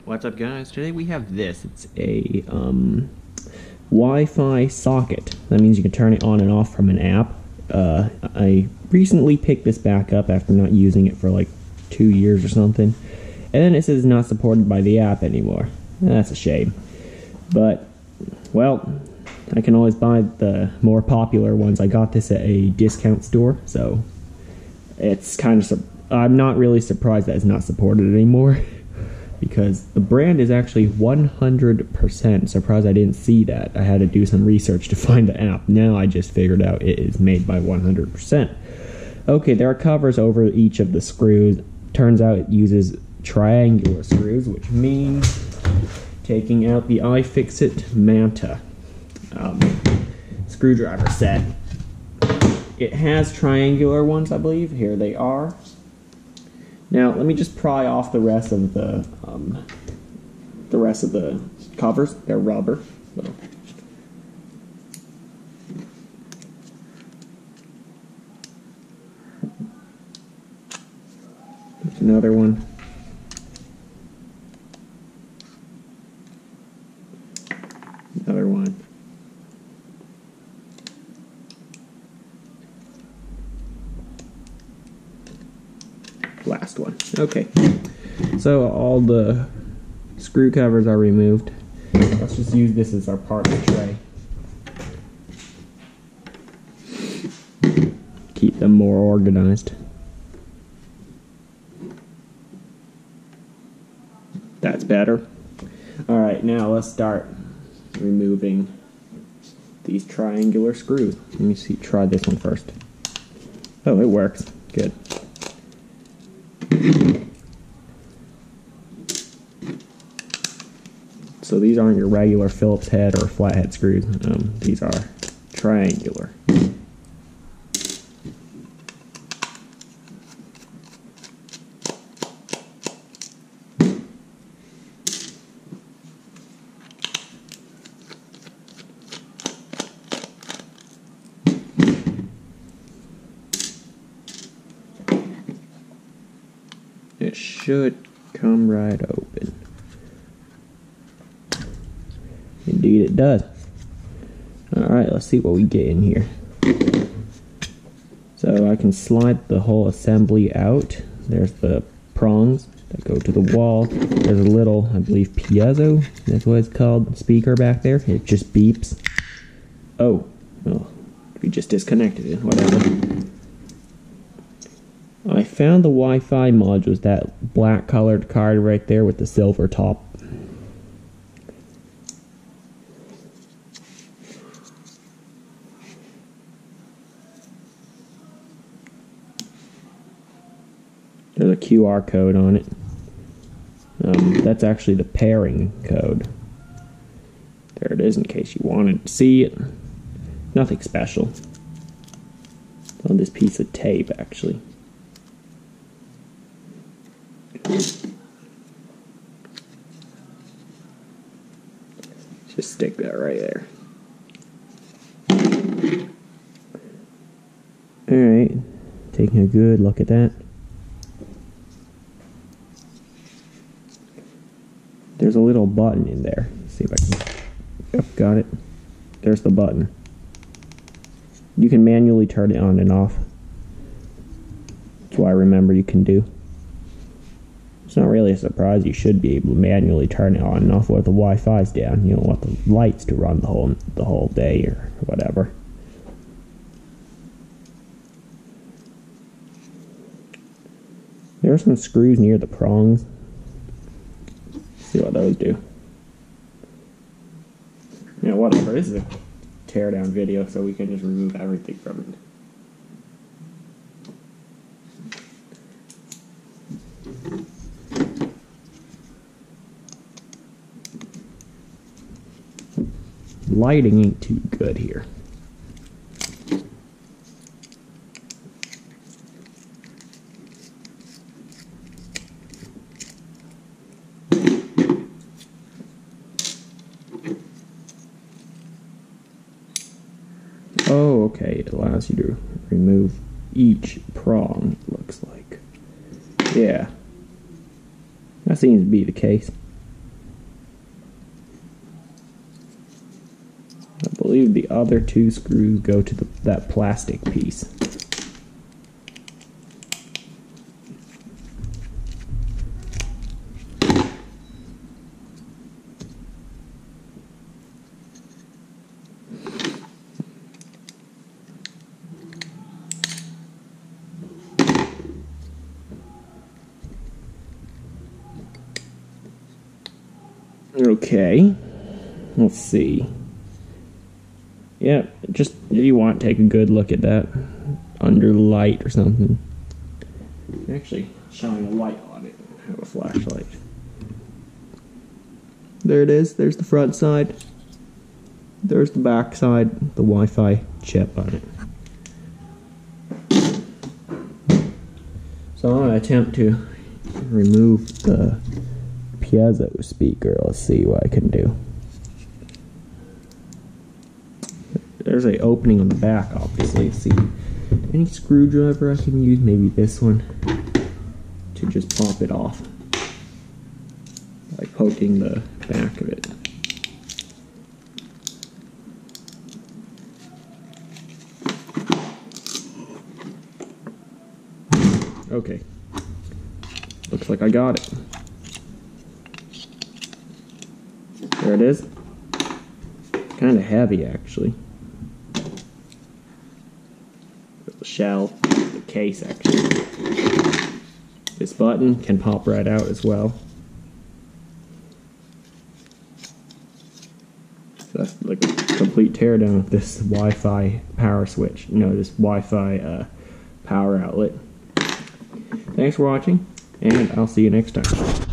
What's up, guys? Today we have this. It's a Wi-Fi socket. That means you can turn it on and off from an app. I recently picked this back up after not using it for like 2 years or something, and then it says not supported by the app anymore. That's a shame. But, well, I can always buy the more popular ones. I got this at a discount store, so it's kind of... I'm not really surprised that it's not supported anymore. Because the brand is actually 100%. Surprised I didn't see that. I had to do some research to find the app. Now I just figured out it is made by 100%. Okay, there are covers over each of the screws. Turns out it uses triangular screws, which means taking out the iFixit Manta screwdriver set. It has triangular ones, I believe. Here they are. Now, let me just pry off the rest of the covers. They're rubber. So. There's another one. Another one. Last one. Okay, so all the screw covers are removed. Let's just use this as our partner tray. Keep them more organized. That's better. Alright, now let's start removing these triangular screws. Let me see, try this one first. Oh, it works. Good. So these aren't your regular Phillips head or flathead screws. These are triangular. It should come right open. Indeed it does. Alright, let's see what we get in here. So I can slide the whole assembly out. There's the prongs that go to the wall. There's a little, I believe, piezo, that's what it's called, speaker back there. It just beeps. Oh, well, we just disconnected it, whatever. I found the Wi-Fi modules, that black colored card right there with the silver top. There's a QR code on it. That's actually the pairing code. There it is in case you wanted to see it. Nothing special. It's on this piece of tape actually. Just stick that right there. Alright, taking a good look at that. There's a little button in there. Let's see if I can... Yep, got it. There's the button. You can manually turn it on and off. That's what I remember you can do. It's not really a surprise. You should be able to manually turn it on and off while the Wi-Fi's down. You don't want the lights to run the whole day or whatever. There are some screws near the prongs. Let's see what those do. Yeah, whatever. This is a teardown video, so we can just remove everything from it. Lighting ain't too good here. Oh, okay, it allows you to remove each prong, it looks like. Yeah. That seems to be the case. believe the other 2 screws go to that plastic piece. Okay, let's see. Yeah, just if you want, take a good look at that under light or something. Actually, shine a light on it. I have a flashlight. There it is. There's the front side. There's the back side. The Wi-Fi chip on it. So I'm gonna attempt to remove the piezo speaker. Let's see what I can do. There's an opening on the back, obviously. Let's see, any screwdriver I can use, maybe this one, to just pop it off by poking the back of it. Okay, looks like I got it. There it is. Kind of heavy, actually. The shell, the case, actually. This button can pop right out as well. So that's like a complete teardown of this Wi-Fi power switch. This Wi-Fi power outlet. Thanks for watching, and I'll see you next time.